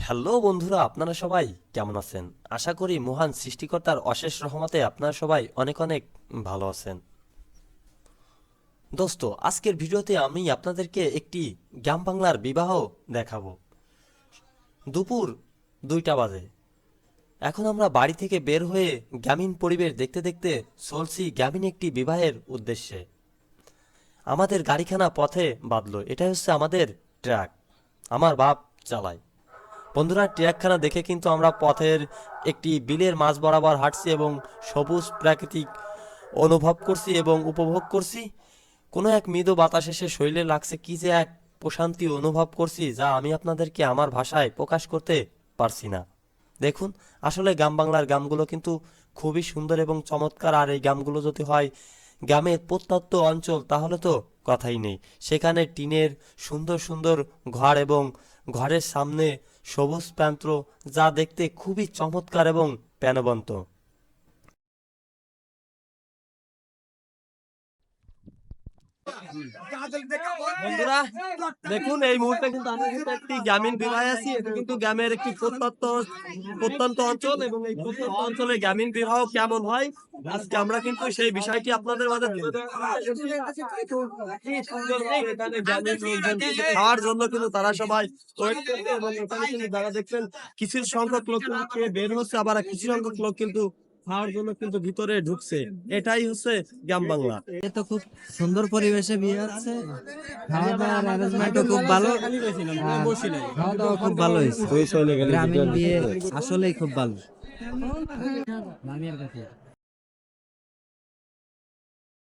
Hello বন্ধুরা, আপনারা সবাই কেমন আছেন? আশা করি মহান সৃষ্টিকর্তার অশেষ রহমতে আপনারা সবাই অনেক অনেক ভালো আছেন। দোস্ত, আজকের ভিডিওতে আমি আপনাদেরকে একটি গ্রাম বাংলার বিবাহ দেখাবো। দুপুর 2টা বাজে। এখন আমরা বাড়ি থেকে বের হয়ে গ্রামীণ পরিবেশ দেখতে দেখতে চলছি গ্রামীণ একটি বিবাহের উদ্দেশ্যে। আমাদের গাড়িখানা পথে বাঁধলো, এটাই হচ্ছে আমাদের ট্রাক। আমার বাপ চালায়। বন্ধুরা, ট্রাকখানা দেখে কিন্তু আমরা পথের একটি বিলের মাঝ বরাবর হাঁটছি এবং সবুজ প্রাকৃতিক অনুভব করছি এবং উপভোগ করছি। কোনো এক মৃদু বাতাস এসে শরীরে লাগছে, কি যে এক প্রশান্তি অনুভব করছি, যা আমি আপনাদেরকে আমার ভাষায় প্রকাশ করতে পারছি না। দেখুন, আসলে গ্রাম বাংলার গ্রামগুলো কিন্তু খুবই সুন্দর এবং চমৎকার। আর এই গ্রামগুলো যদি হয় গ্রামের প্রত্যন্ত অঞ্চল, তাহলে তো কথাই নেই। সেখানে টিনের সুন্দর সুন্দর ঘর এবং ঘরের সামনে সবুজ প্রান্তর, যা দেখতে খুবই চমৎকার এবং প্রাণবন্ত। বন্ধুরা, দেখুন, এই মুহূর্তে কিন্তু আমি কিন্তু একটি গ্রামীণ বিবাহে আছি। এটা কিন্তু গ্রামের একটি প্রত্যন্ত প্রত্যন্ত অঞ্চল এবং এই প্রত্যন্ত অঞ্চলে গ্রামীণ বিবাহ কেমন হয়, আজকে আমরা কিন্তু সেই বিষয়টি আপনাদের মাঝে তুলে ধরবো। কি সুন্দর ভাবে এখানে গ্রামীণ লোকজন কিন্তু খাওয়ার জন্য কিন্তু তারা সবাই ওয়েট করছে এবং এখানে কিন্তু যারা দেখছেন কিছু সংখ্যক লোক কিন্তু খেয়ে বের হচ্ছে, আবার কিছু সংখ্যক লোক কিন্তু খাওয়ার জন্য কিন্তু ভিতরে ঢুকছে। এটাই হচ্ছে গ্রাম বাংলা। এ তো খুব সুন্দর পরিবেশে বিয়ে হচ্ছে। খাওয়া দাওয়ার অ্যারেঞ্জমেন্টও খুব ভালো, আর খাওয়া দাওয়া খুব ভালো হয়েছে। গ্রামীণ বিয়ে আসলেই খুব ভালো।